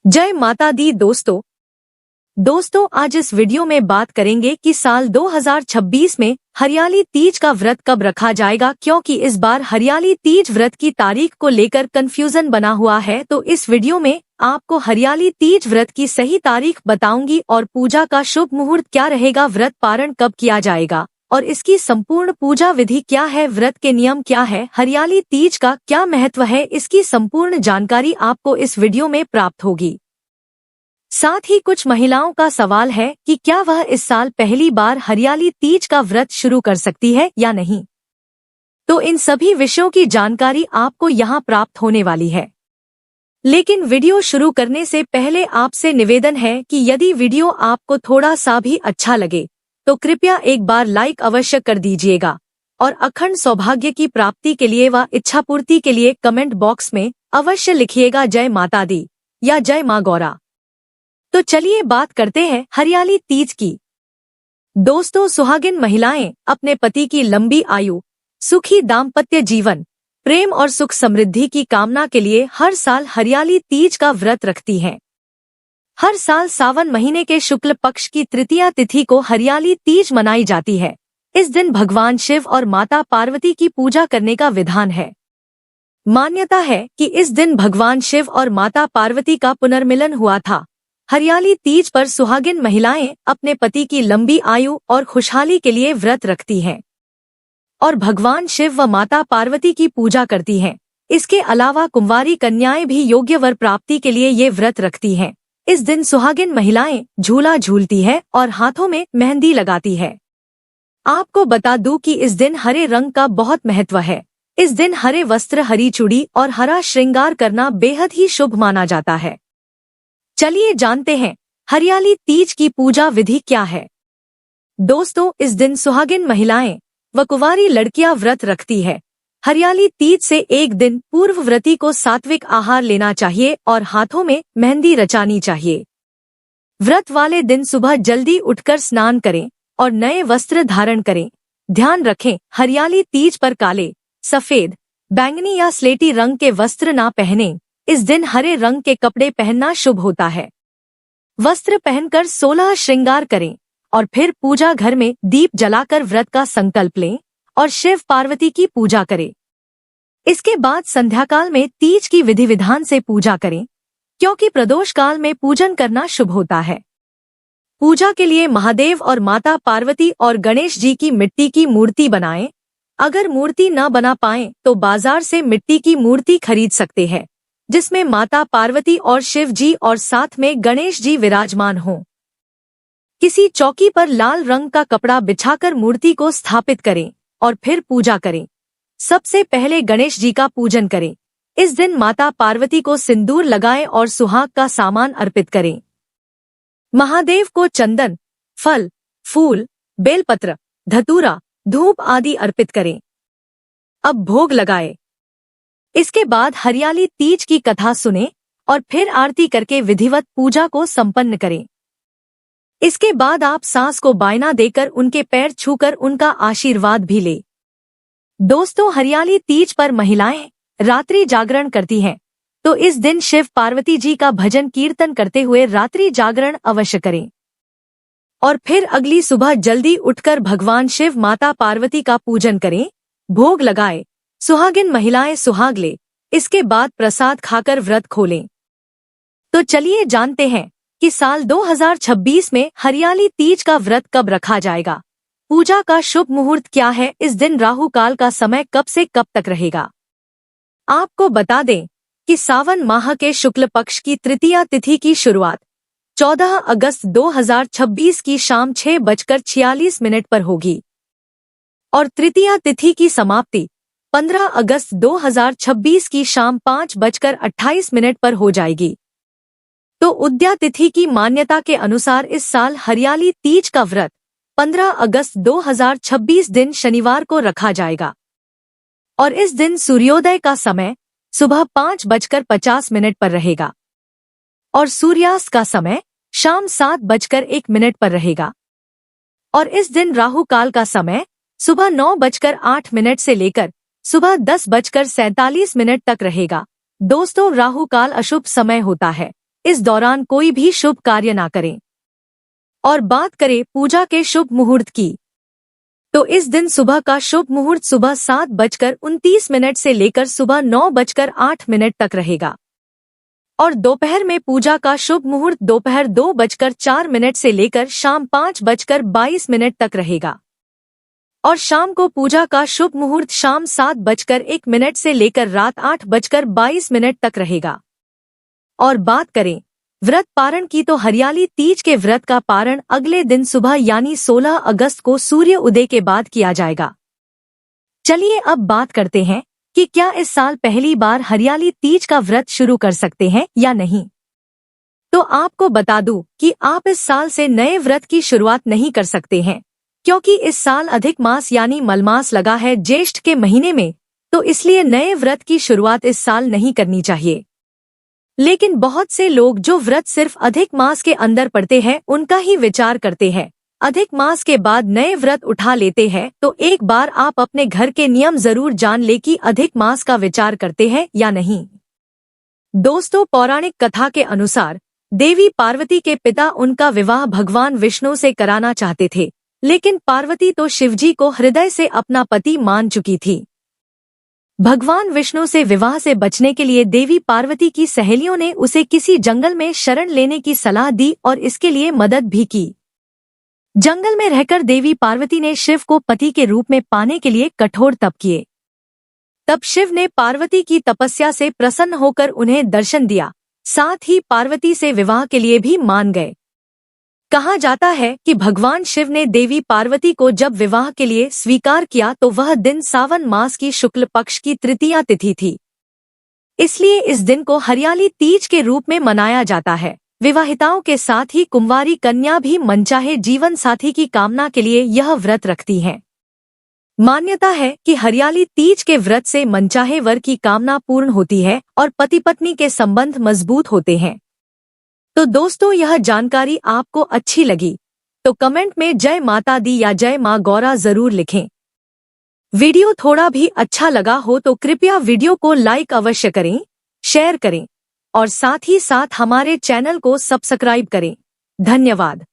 जय माता दी दोस्तों आज इस वीडियो में बात करेंगे कि साल 2026 में हरियाली तीज का व्रत कब रखा जाएगा, क्योंकि इस बार हरियाली तीज व्रत की तारीख को लेकर कंफ्यूजन बना हुआ है। तो इस वीडियो में आपको हरियाली तीज व्रत की सही तारीख बताऊंगी और पूजा का शुभ मुहूर्त क्या रहेगा, व्रत पारण कब किया जाएगा और इसकी संपूर्ण पूजा विधि क्या है, व्रत के नियम क्या है, हरियाली तीज का क्या महत्व है, इसकी संपूर्ण जानकारी आपको इस वीडियो में प्राप्त होगी। साथ ही कुछ महिलाओं का सवाल है कि क्या वह इस साल पहली बार हरियाली तीज का व्रत शुरू कर सकती है या नहीं। तो इन सभी विषयों की जानकारी आपको यहाँ प्राप्त होने वाली है। लेकिन वीडियो शुरू करने से पहले आपसे निवेदन है कि यदि वीडियो आपको थोड़ा सा भी अच्छा लगे तो कृपया एक बार लाइक अवश्य कर दीजिएगा और अखंड सौभाग्य की प्राप्ति के लिए व इच्छापूर्ति के लिए कमेंट बॉक्स में अवश्य लिखिएगा जय माता दी या जय माँ गौरा। तो चलिए बात करते हैं हरियाली तीज की। दोस्तों, सुहागिन महिलाएं अपने पति की लंबी आयु, सुखी दाम्पत्य जीवन, प्रेम और सुख समृद्धि की कामना के लिए हर साल हरियाली तीज का व्रत रखती हैं। हर साल सावन महीने के शुक्ल पक्ष की तृतीया तिथि को हरियाली तीज मनाई जाती है। इस दिन भगवान शिव और माता पार्वती की पूजा करने का विधान है। मान्यता है कि इस दिन भगवान शिव और माता पार्वती का पुनर्मिलन हुआ था। हरियाली तीज पर सुहागिन महिलाएं अपने पति की लंबी आयु और खुशहाली के लिए व्रत रखती हैं और भगवान शिव व माता पार्वती की पूजा करती हैं। इसके अलावा कुंवारी कन्याएं भी योग्य वर प्राप्ति के लिए ये व्रत रखती हैं। इस दिन सुहागिन महिलाएं झूला झूलती है और हाथों में मेहंदी लगाती है। आपको बता दूं कि इस दिन हरे रंग का बहुत महत्व है। इस दिन हरे वस्त्र, हरी चूड़ी और हरा श्रृंगार करना बेहद ही शुभ माना जाता है। चलिए जानते हैं हरियाली तीज की पूजा विधि क्या है। दोस्तों, इस दिन सुहागिन महिलाएं व कुंवारी लड़कियां व्रत रखती है। हरियाली तीज से एक दिन पूर्व व्रती को सात्विक आहार लेना चाहिए और हाथों में मेहंदी रचानी चाहिए। व्रत वाले दिन सुबह जल्दी उठकर स्नान करें और नए वस्त्र धारण करें। ध्यान रखें, हरियाली तीज पर काले, सफेद, बैंगनी या स्लेटी रंग के वस्त्र ना पहनें। इस दिन हरे रंग के कपड़े पहनना शुभ होता है। वस्त्र पहनकर 16 श्रृंगार करें और फिर पूजा घर में दीप जलाकर व्रत का संकल्प लें और शिव पार्वती की पूजा करें। इसके बाद संध्याकाल में तीज की विधि विधान से पूजा करें, क्योंकि प्रदोष काल में पूजन करना शुभ होता है। पूजा के लिए महादेव और माता पार्वती और गणेश जी की मिट्टी की मूर्ति बनाएं। अगर मूर्ति न बना पाएं तो बाजार से मिट्टी की मूर्ति खरीद सकते हैं, जिसमें माता पार्वती और शिव जी और साथ में गणेश जी विराजमान हों। किसी चौकी पर लाल रंग का कपड़ा बिछाकर मूर्ति को स्थापित करें और फिर पूजा करें। सबसे पहले गणेश जी का पूजन करें। इस दिन माता पार्वती को सिंदूर लगाएं और सुहाग का सामान अर्पित करें। महादेव को चंदन, फल, फूल, बेलपत्र, धतूरा, धूप आदि अर्पित करें। अब भोग लगाएं। इसके बाद हरियाली तीज की कथा सुनें और फिर आरती करके विधिवत पूजा को संपन्न करें। इसके बाद आप सास को बायना देकर उनके पैर छूकर उनका आशीर्वाद भी लें। दोस्तों, हरियाली तीज पर महिलाएं रात्रि जागरण करती हैं, तो इस दिन शिव पार्वती जी का भजन कीर्तन करते हुए रात्रि जागरण अवश्य करें और फिर अगली सुबह जल्दी उठकर भगवान शिव माता पार्वती का पूजन करें, भोग लगाएं। सुहागिन महिलाएं सुहाग ले, इसके बाद प्रसाद खाकर व्रत खोलें। तो चलिए जानते हैं कि साल 2026 में हरियाली तीज का व्रत कब रखा जाएगा। पूजा का शुभ मुहूर्त क्या है, इस दिन राहु काल का समय कब से कब तक रहेगा। आपको बता दें कि सावन माह के शुक्ल पक्ष की तृतीया तिथि की शुरुआत 14 अगस्त 2026 की शाम 6:46 पर होगी और तृतीया तिथि की समाप्ति 15 अगस्त 2026 की शाम 5:28 पर हो जाएगी। तो उद्या तिथि की मान्यता के अनुसार इस साल हरियाली तीज का व्रत 15 अगस्त 2026 दिन शनिवार को रखा जाएगा और इस दिन सूर्योदय का समय सुबह 5:50 पर रहेगा और सूर्यास्त का समय शाम 7:01 पर रहेगा और इस दिन राहु काल का समय सुबह 9:08 से लेकर सुबह 10:47 तक रहेगा। दोस्तों, राहु काल अशुभ समय होता है। इस दौरान कोई भी शुभ कार्य ना करें। और बात करें पूजा के शुभ मुहूर्त की, तो इस दिन सुबह का शुभ मुहूर्त सुबह 7:29 से लेकर सुबह 9:08 तक रहेगा और दोपहर में पूजा का शुभ मुहूर्त दोपहर 2:04 से लेकर शाम 5:22 तक रहेगा और शाम को पूजा का शुभ मुहूर्त शाम 7:01 से लेकर रात 8:22 तक रहेगा। और बात करें व्रत पारण की, तो हरियाली तीज के व्रत का पारण अगले दिन सुबह यानी 16 अगस्त को सूर्य उदय के बाद किया जाएगा। चलिए अब बात करते हैं कि क्या इस साल पहली बार हरियाली तीज का व्रत शुरू कर सकते हैं या नहीं। तो आपको बता दूं कि आप इस साल से नए व्रत की शुरुआत नहीं कर सकते हैं, क्योंकि इस साल अधिक मास यानी मलमास लगा है ज्येष्ठ के महीने में, तो इसलिए नए व्रत की शुरुआत इस साल नहीं करनी चाहिए। लेकिन बहुत से लोग जो व्रत सिर्फ अधिक मास के अंदर पड़ते हैं उनका ही विचार करते हैं, अधिक मास के बाद नए व्रत उठा लेते हैं। तो एक बार आप अपने घर के नियम जरूर जान ले कि अधिक मास का विचार करते हैं या नहीं। दोस्तों, पौराणिक कथा के अनुसार देवी पार्वती के पिता उनका विवाह भगवान विष्णु से कराना चाहते थे, लेकिन पार्वती तो शिवजी को हृदय से अपना पति मान चुकी थी। भगवान विष्णु से विवाह से बचने के लिए देवी पार्वती की सहेलियों ने उसे किसी जंगल में शरण लेने की सलाह दी और इसके लिए मदद भी की। जंगल में रहकर देवी पार्वती ने शिव को पति के रूप में पाने के लिए कठोर तप किए। तब शिव ने पार्वती की तपस्या से प्रसन्न होकर उन्हें दर्शन दिया, साथ ही पार्वती से विवाह के लिए भी मान गए। कहा जाता है कि भगवान शिव ने देवी पार्वती को जब विवाह के लिए स्वीकार किया तो वह दिन सावन मास की शुक्ल पक्ष की तृतीया तिथि थी, इसलिए इस दिन को हरियाली तीज के रूप में मनाया जाता है। विवाहिताओं के साथ ही कुंवारी कन्या भी मनचाहे जीवन साथी की कामना के लिए यह व्रत रखती हैं। मान्यता है कि हरियाली तीज के व्रत से मनचाहे वर की कामना पूर्ण होती है और पति पत्नी के संबंध मजबूत होते हैं। तो दोस्तों, यह जानकारी आपको अच्छी लगी तो कमेंट में जय माता दी या जय मां गौरा जरूर लिखें। वीडियो थोड़ा भी अच्छा लगा हो तो कृपया वीडियो को लाइक अवश्य करें, शेयर करें और साथ ही साथ हमारे चैनल को सब्सक्राइब करें। धन्यवाद।